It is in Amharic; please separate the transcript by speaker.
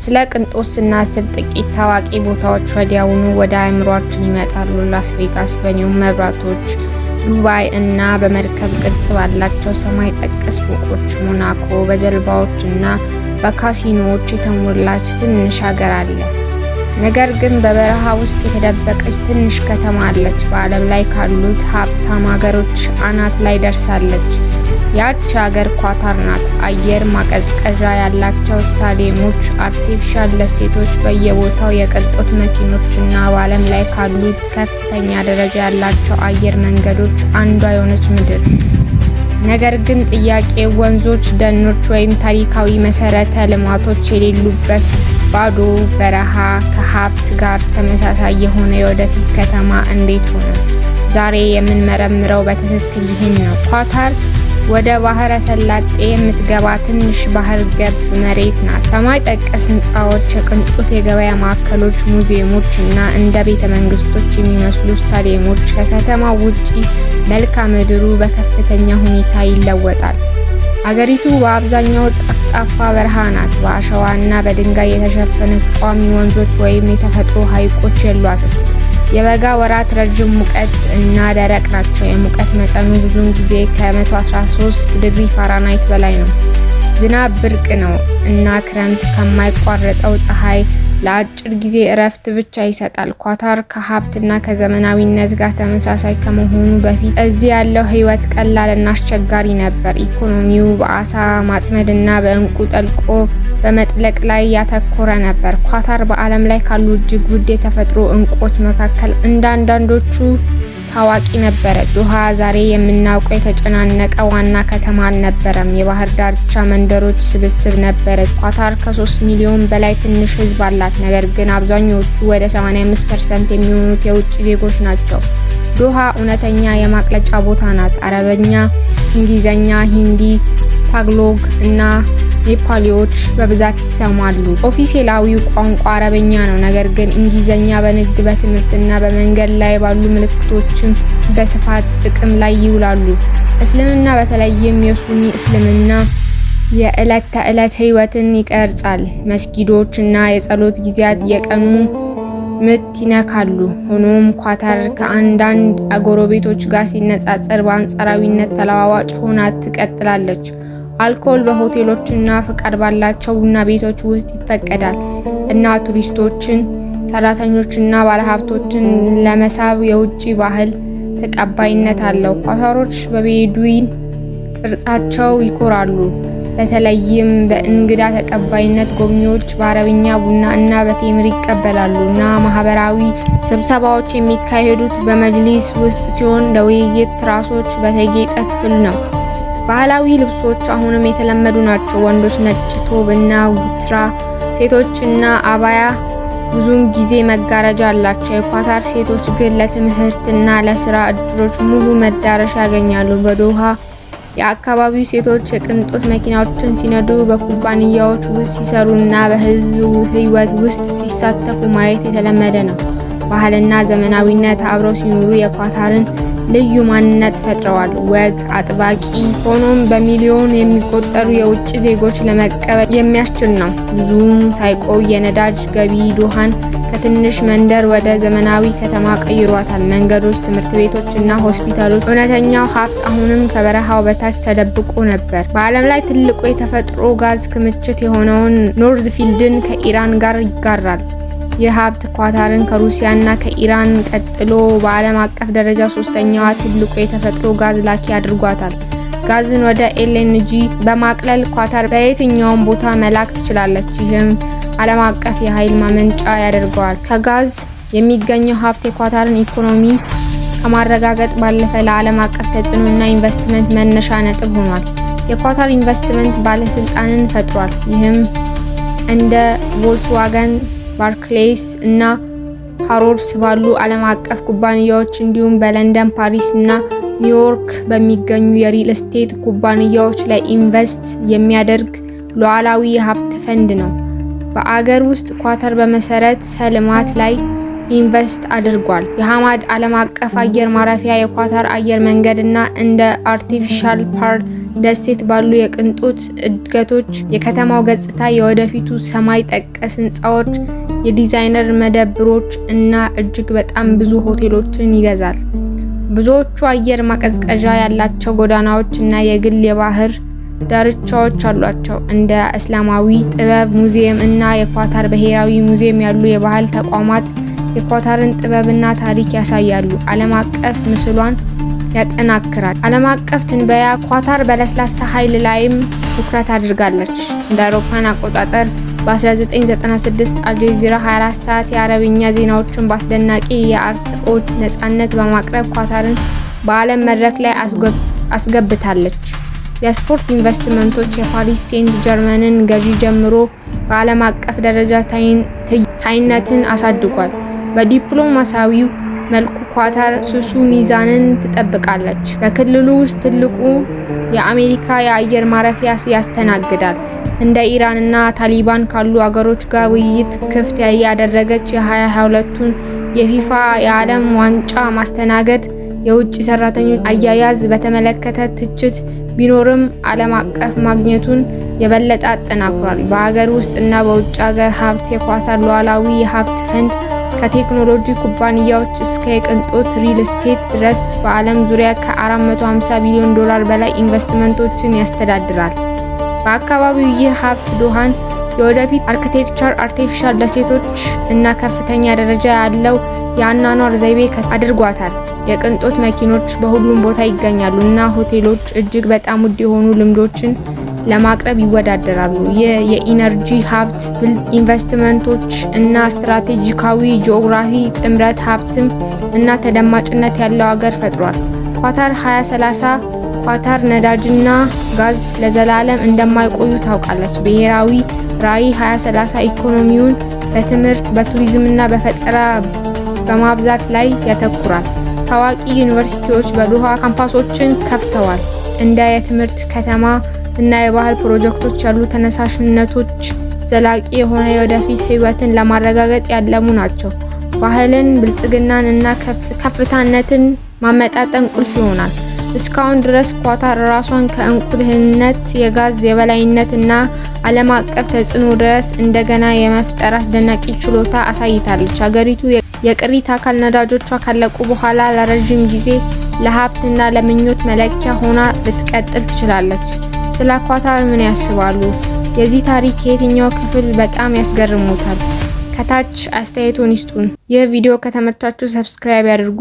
Speaker 1: ስለ ቅንጦት ስናስብ ጥቂት ታዋቂ ቦታዎች ወዲያውኑ ወደ አእምሯችን ይመጣሉ። ላስ ቬጋስ በኒዮን መብራቶች፣ ዱባይ እና በመርከብ ቅርጽ ባላቸው ሰማይ ጠቀስ ፎቆች፣ ሞናኮ በጀልባዎች እና በካሲኖዎች የተሞላች ትንሽ ሀገር አለ። ነገር ግን በበረሃ ውስጥ የተደበቀች ትንሽ ከተማ አለች። በዓለም ላይ ካሉት ሀብታም ሀገሮች አናት ላይ ደርሳለች። ያች ሀገር ኳታር ናት። አየር ማቀዝቀዣ ያላቸው ስታዲየሞች፣ አርቲፊሻል ደሴቶች በየቦታው፣ የቅንጦት መኪኖች እና በዓለም ላይ ካሉት ከፍተኛ ደረጃ ያላቸው አየር መንገዶች አንዷ የሆነች ምድር። ነገር ግን ጥያቄው ወንዞች፣ ደኖች ወይም ታሪካዊ መሰረተ ልማቶች የሌሉበት ባዶ በረሃ ከሀብት ጋር ተመሳሳይ የሆነ የወደፊት ከተማ እንዴት ሆነ? ዛሬ የምንመረምረው በትክክል ይህን ነው። ኳታር ወደ ባህረ ሰላጤ የምትገባ ትንሽ ባህር ገብ መሬት ናት። ሰማይ ጠቀስ ህንፃዎች፣ የቅንጦት የገበያ ማዕከሎች፣ ሙዚየሞች እና እንደ ቤተ መንግስቶች የሚመስሉ ስታዲየሞች። ከከተማው ውጪ መልክዓ ምድሩ በከፍተኛ ሁኔታ ይለወጣል። አገሪቱ በአብዛኛው ጠፍጣፋ በረሃ ናት። በአሸዋና በድንጋይ የተሸፈነች ቋሚ ወንዞች ወይም የተፈጥሮ ሐይቆች የሏትም። የበጋ ወራት ረጅም ሙቀት እና ደረቅ ናቸው። የሙቀት መጠኑ ብዙውን ጊዜ ከ113 ዲግሪ ፋራናይት በላይ ነው። ዝናብ ብርቅ ነው እና ክረምት ከማይቋረጠው ፀሐይ ለአጭር ጊዜ እረፍት ብቻ ይሰጣል። ኳታር ከሀብትና ከዘመናዊነት ጋር ተመሳሳይ ከመሆኑ በፊት እዚህ ያለው ህይወት ቀላል እና አስቸጋሪ ነበር። ኢኮኖሚው በአሳ ማጥመድና በእንቁ ጠልቆ በመጥለቅ ላይ ያተኮረ ነበር። ኳታር በዓለም ላይ ካሉ እጅግ ውድ የተፈጥሮ እንቁዎች መካከል እንደ አንዳንዶቹ ታዋቂ ነበረች። ዶሃ ዛሬ የምናውቀው የተጨናነቀ ዋና ከተማ አልነበረም። የባህር ዳርቻ መንደሮች ስብስብ ነበረች። ኳታር ከ3 ሚሊዮን በላይ ትንሽ ህዝብ አላት። ነገር ግን አብዛኞቹ ወደ 85% የሚሆኑት የውጭ ዜጎች ናቸው። ዶሃ እውነተኛ የማቅለጫ ቦታ ናት። አረበኛ፣ እንግሊዝኛ፣ ሂንዲ፣ ታግሎግ እና ኔፓሊዎች በብዛት ይሰማሉ። ኦፊሴላዊው ቋንቋ አረበኛ ነው። ነገር ግን እንግሊዝኛ በንግድ፣ በትምህርትና በመንገድ ላይ ባሉ ምልክቶችም በስፋት ጥቅም ላይ ይውላሉ። እስልምና በተለይም የሱኒ እስልምና የዕለት ተዕለት ህይወትን ይቀርጻል። መስጊዶች እና የጸሎት ጊዜያት የቀኑ ምት ይነካሉ። ሆኖም ኳታር ከአንዳንድ ጎረቤቶች ጋር ሲነጻጸር በአንጻራዊነት ተለዋዋጭ ሆና ትቀጥላለች። አልኮል በሆቴሎችና ፍቃድ ባላቸው ቡና ቤቶች ውስጥ ይፈቀዳል እና ቱሪስቶችን፣ ሰራተኞችና ባለሀብቶችን ለመሳብ የውጭ ባህል ተቀባይነት አለው። ኳታሮች በቤዱዊን ቅርጻቸው ይኮራሉ። በተለይም በእንግዳ ተቀባይነት ጎብኚዎች በአረብኛ ቡና እና በቴምር ይቀበላሉ እና ማህበራዊ ስብሰባዎች የሚካሄዱት በመጅሊስ ውስጥ ሲሆን ለውይይት ትራሶች በተጌጠ ክፍል ነው። ባህላዊ ልብሶች አሁንም የተለመዱ ናቸው። ወንዶች ነጭ ቶብ እና ጉትራ፣ ሴቶችና አባያ ብዙም ጊዜ መጋረጃ አላቸው። የኳታር ሴቶች ግን ለትምህርትና ለስራ እድሎች ሙሉ መዳረሻ ያገኛሉ። በዶሃ የአካባቢው ሴቶች የቅንጦት መኪናዎችን ሲነዱ፣ በኩባንያዎች ውስጥ ሲሰሩ እና በህዝብ ህይወት ውስጥ ሲሳተፉ ማየት የተለመደ ነው። ባህልና ዘመናዊነት አብረው ሲኖሩ የኳታርን ልዩ ማንነት ፈጥረዋል። ወግ አጥባቂ ሆኖም በሚሊዮን የሚቆጠሩ የውጭ ዜጎች ለመቀበል የሚያስችል ነው። ብዙም ሳይቆይ የነዳጅ ገቢ ዶሃን ከትንሽ መንደር ወደ ዘመናዊ ከተማ ቀይሯታል። መንገዶች፣ ትምህርት ቤቶች እና ሆስፒታሎች። እውነተኛው ሀብት አሁንም ከበረሃው በታች ተደብቆ ነበር። በዓለም ላይ ትልቁ የተፈጥሮ ጋዝ ክምችት የሆነውን ኖርዝ ፊልድን ከኢራን ጋር ይጋራል። ይህ ሀብት ኳታርን ከሩሲያና ከኢራን ቀጥሎ በዓለም አቀፍ ደረጃ ሶስተኛዋ ትልቁ የተፈጥሮ ጋዝ ላኪ አድርጓታል። ጋዝን ወደ ኤልኤንጂ በማቅለል ኳታር በየትኛውም ቦታ መላክ ትችላለች። ይህም ዓለም አቀፍ የኃይል ማመንጫ ያደርገዋል። ከጋዝ የሚገኘው ሀብት የኳታርን ኢኮኖሚ ከማረጋገጥ ባለፈ ለዓለም አቀፍ ተጽዕኖና ኢንቨስትመንት መነሻ ነጥብ ሆኗል። የኳታር ኢንቨስትመንት ባለስልጣንን ፈጥሯል። ይህም እንደ ቮልስዋገን፣ ባርክሌይስ እና ሃሮድስ ባሉ ዓለም አቀፍ ኩባንያዎች እንዲሁም በለንደን፣ ፓሪስ እና ኒውዮርክ በሚገኙ የሪል ስቴት ኩባንያዎች ላይ ኢንቨስት የሚያደርግ ሉዓላዊ የሀብት ፈንድ ነው። በአገር ውስጥ ኳታር በመሰረተ ልማት ላይ ኢንቨስት አድርጓል። የሐማድ ዓለም አቀፍ አየር ማረፊያ፣ የኳታር አየር መንገድና እንደ አርቲፊሻል ፐርል ደሴት ባሉ የቅንጦት እድገቶች የከተማው ገጽታ የወደፊቱ ሰማይ ጠቀስ ህንፃዎች፣ የዲዛይነር መደብሮች እና እጅግ በጣም ብዙ ሆቴሎችን ይገዛል። ብዙዎቹ አየር ማቀዝቀዣ ያላቸው ጎዳናዎች እና የግል የባህር ዳርቻዎች አሏቸው። እንደ እስላማዊ ጥበብ ሙዚየም እና የኳታር ብሔራዊ ሙዚየም ያሉ የባህል ተቋማት የኳታርን ጥበብና ታሪክ ያሳያሉ። ዓለም አቀፍ ምስሏን ያጠናክራል። ዓለም አቀፍ ትንበያ ኳታር በለስላሳ ኃይል ላይም ትኩረት አድርጋለች። እንደ አውሮፓውያን አቆጣጠር በ1996 አልጀዚራ 24 ሰዓት የአረብኛ ዜናዎችን በአስደናቂ የአርትዖት ነፃነት በማቅረብ ኳታርን በዓለም መድረክ ላይ አስገብታለች። የስፖርት ኢንቨስትመንቶች የፓሪስ ሴንት ጀርመንን ገዢ ጀምሮ በዓለም አቀፍ ደረጃ ታይነትን አሳድጓል። በዲፕሎማሲያዊው መልኩ ኳታር ስሱ ሚዛንን ትጠብቃለች። በክልሉ ውስጥ ትልቁ የአሜሪካ የአየር ማረፊያ ያስተናግዳል። እንደ ኢራን እና ታሊባን ካሉ አገሮች ጋር ውይይት ክፍት ያደረገች የ2022ቱን የፊፋ የዓለም ዋንጫ ማስተናገድ የውጭ ሰራተኞች አያያዝ በተመለከተ ትችት ቢኖርም ዓለም አቀፍ ማግኘቱን የበለጠ አጠናክሯል። በአገር ውስጥ እና በውጭ ሀገር ሀብት የኳታር ሉዓላዊ የሀብት ፈንድ ከቴክኖሎጂ ኩባንያዎች እስከ የቅንጦት ሪል ስቴት ድረስ በዓለም ዙሪያ ከ450 ቢሊዮን ዶላር በላይ ኢንቨስትመንቶችን ያስተዳድራል። በአካባቢው ይህ ሀብት ዶሃን የወደፊት አርኪቴክቸር፣ አርቲፊሻል ደሴቶች እና ከፍተኛ ደረጃ ያለው የአኗኗር ዘይቤ አድርጓታል። የቅንጦት መኪኖች በሁሉም ቦታ ይገኛሉ እና ሆቴሎች እጅግ በጣም ውድ የሆኑ ልምዶችን ለማቅረብ ይወዳደራሉ። የኢነርጂ ሀብት ኢንቨስትመንቶች እና ስትራቴጂካዊ ጂኦግራፊ ጥምረት ሀብትም እና ተደማጭነት ያለው ሀገር ፈጥሯል። ኳታር 2030 ኳታር ነዳጅና ጋዝ ለዘላለም እንደማይቆዩ ታውቃለች። ብሔራዊ ራዕይ 2030 ኢኮኖሚውን በትምህርት፣ በቱሪዝም እና በፈጠራ በማብዛት ላይ ያተኩራል። ታዋቂ ዩኒቨርሲቲዎች በዶሃ ካምፓሶችን ከፍተዋል። እንደ የትምህርት ከተማ እና የባህል ፕሮጀክቶች ያሉ ተነሳሽነቶች ዘላቂ የሆነ የወደፊት ህይወትን ለማረጋገጥ ያለሙ ናቸው። ባህልን፣ ብልጽግናን እና ከፍታነትን ማመጣጠን ቁልፍ ይሆናል። እስካሁን ድረስ ኳታር ራሷን ከእንቁ ድህነት፣ የጋዝ የበላይነት እና ዓለም አቀፍ ተጽዕኖ ድረስ እንደገና የመፍጠር አስደናቂ ችሎታ አሳይታለች። ሀገሪቱ የቅሪተ አካል ነዳጆቿ ካለቁ በኋላ ለረጅም ጊዜ ለሀብትና ለምኞት መለኪያ ሆና ልትቀጥል ትችላለች። ስለ ኳታር ምን ያስባሉ? የዚህ ታሪክ የትኛው ክፍል በጣም ያስገርሙታል? ከታች አስተያየቶን ይስጡን። ይህ ቪዲዮ ከተመቻችሁ ሰብስክራይብ ያድርጉ።